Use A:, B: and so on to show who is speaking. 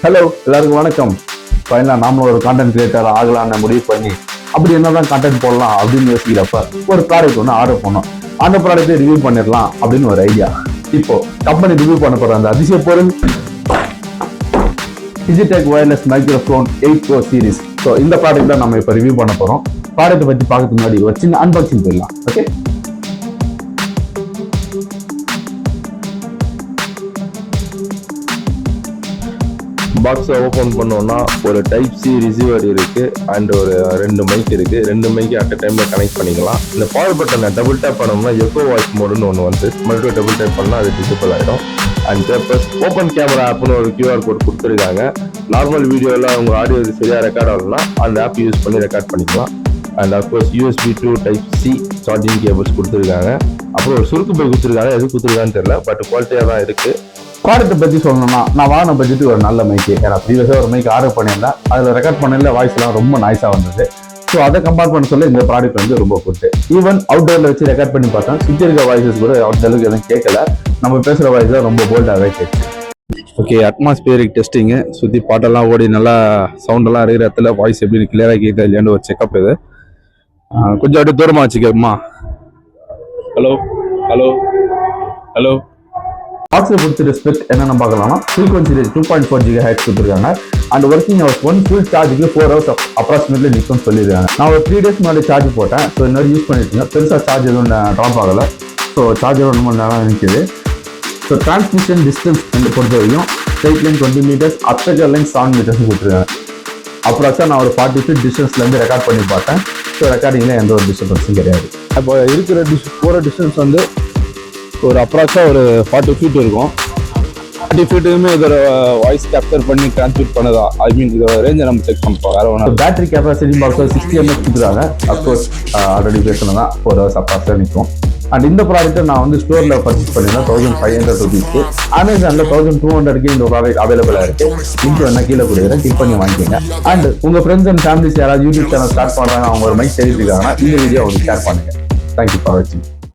A: Hello எல்லாருக்கும் வணக்கம். ஃபைனலாக நாமளும் ஒரு கான்டென்ட் கிரியேட்டர் ஆகலான்னு முடிவு பண்ணி அப்படி என்னதான் கான்டென்ட் போடலாம் அப்படின்னு யோசிக்கிறப்ப ஒரு ப்ராடக்ட் ஒன்று ஆர்டர் பண்ணோம். அந்த ப்ராடக்ட்டை ரிவ்யூ பண்ணிடலாம் அப்படின்னு ஒரு ஐடியா. இப்போ கம்பெனி ரிவ்யூ பண்ண போற அந்த அதிசய பொருள் Digitek wireless microphone 8 Pro series. So இந்த ப்ராடக்ட் தான் நம்ம இப்போ ரிவ்யூ பண்ண போறோம். ப்ராடக்ட்டை பற்றி பார்க்கறதுக்கு முன்னாடி ஒரு சின்ன அன்பாக்சிங் போயிடலாம். ஓகே,
B: பாக்ஸை ஓப்பன் பண்ணோம்னா ஒரு டைப் சி ரிசீவர் இருக்கு அண்ட் ஒரு 2 மைக் இருக்கு. 2 மைக்கு அட் டைம்ல கனெக்ட் பண்ணிக்கலாம். இந்த பவர் பட்டனை டபுள் டேப் பண்ணோம்னா எக்கோ வாய்ஸ் மோடுன்னு ஒன்று வந்து மறுபடியும் டபுள் டேப் பண்ணால் அது டிசபிள் ஆகிடும். அண்ட் பேப்பர்ஸ் ஓப்பன் கேமரா ஆப்னு ஒரு கியூஆர் கோட் கொடுத்துருக்காங்க. நார்மல் வீடியோவில் உங்கள் ஆடியோ சரியாக ரெக்கார்ட் ஆகணும்னா அந்த ஆப் யூஸ் பண்ணி ரெக்கார்ட் பண்ணிக்கலாம். And of course USB to type C charging cables கொடுத்துருக்காங்க. அப்புறம் ஒரு சுருக்கு பை கொடுத்துருக்காங்க. எது கொடுத்துருக்கான்னு தெரியல, பட் குவாலிட்டியாக தான் இருக்குது.
A: ப்ராடக்ட்டை பற்றி சொல்லணும்னா நான் வாங்கின பட்ஜெட்டுக்கு ஒரு நல்ல மைக்கு. ஏன்னா ப்ரீவியஸாக ஒரு மைக் ஆர்டர் பண்ணியிருந்தேன். அதில் ரெக்கார்ட் பண்ணல வாய்ஸ்லாம் ரொம்ப நாய்ஸாக வந்தது. ஸோ அதை கம்பேர் பண்ண சொல்ல இந்த ப்ராடக்ட் வந்து ரொம்ப குட்டு. ஈவன் அவுட்டோரில் வச்சு ரெக்கார்ட் பண்ணி பார்த்தேன், சுற்றி இருக்க வாய்ஸஸ் கூட அந்த அளவுக்கு எதுவும் கேட்கல. நம்ம பேசுகிற வாய்ஸ் தான் ரொம்ப போல்டாகவே கேட்குது. ஓகே, அட்மாஸ்பியரிக் டெஸ்டிங்கு சுற்றி பாட்டெல்லாம் ஓடி நல்லா சவுண்டெல்லாம் இருக்கிற இடத்துல வாய்ஸ் எப்படின்னு கிளியராக கேட்குது இல்லையான்னு ஒரு செக்அப் இது. கொஞ்சம் அப்படியே தூரமாக வச்சுக்கம்மா. Hello hello hello. பாக்ஸில் கொடுத்து ரெஸ்பெக்ட் என்னென்ன பார்க்கலாம்னா ஃப்ரீக்வன்சி ரேஞ்ச் 2.4 GHz கொடுத்துருக்காங்க. And working hours one full சார்ஜுக்கு 4 hours அப்ராக்சிமேட்லி நிற்கும்னு சொல்லியிருக்காங்க. நான் ஒரு 3 days முன்னாடி சார்ஜ் போட்டேன். ஸோ இன்னொரு யூஸ் பண்ணிட்டு இருந்தேன். பெருசாக சார்ஜ் எதுவும் ட்ராப் ஆகலை. ஸோ சார்ஜர் 1 மணி நேரம் நிற்குது. ஸோ டிரான்ஸ்மிஷன் டிஸ்டன்ஸ் பொறுத்த வரைக்கும் ஸ்ட்ரைட் லைன் 20 meters, அப்சைக்கர் லைன் 7 meters கொடுத்துருக்காங்க. அப்ராக்ஸாக நான் ஒரு 40 feet டிஸ்டன்ஸ்லேருந்து ரெக்கார்ட் பண்ணி பார்த்தேன். ஸோ ரெக்கார்டிங்கில் எந்த ஒரு டிஸ்டர்பன்ஸும் கிடையாது. இப்போ இருக்கிற போகிற டிஸ்டன்ஸ் வந்து ஒரு அப்ராக்ஸாக ஒரு 40 feet இருக்கும். 40 feetமே இதோட வாய்ஸ் கேப்சர் பண்ணி டிரான்ஸ்மிட் பண்ணதா, ஐ மீன் இதோட ரேஞ்சை நம்ம செக் பண்ணுறோம். வேறு ஒன்று பேட்டரி கெப்பாசிட்டி பாக்ஸில் 60 mAh கொடுத்துருக்காங்க. அஃப்கோர்ஸ் ஆல்ரெடி பேசணும் தான் 4 hours அப்ராக்ஸாக நிற்கும். அண்ட் இந்த ப்ராடக்ட்டை நான் வந்து ஸ்டோரில் பர்ச்சேஸ் பண்ணியிருந்தேன் 1500 rupees. அமேசானில் 1200 இந்த ப்ராடக்ட் அவைலபிளாக இருக்குது. லிங்க் வேணா கீழே கொடுக்குறேன், கிளிக் பண்ணி வாங்கிக்கோங்க. அண்ட் உங்கள் ஃப்ரெண்ட்ஸ் அண்ட் ஃபேமிலிஸ் யாராவது யூடியூப் சேனல் ஸ்டார்ட் பண்ணுறாங்க, அவங்க ஒரு மைக் தெரிஞ்சுக்காங்கன்னா இந்த வீடியோ அவங்களுக்கு ஷேர் பண்ணுங்கள். தேங்க்யூ ஃபார் வாட்சிங்.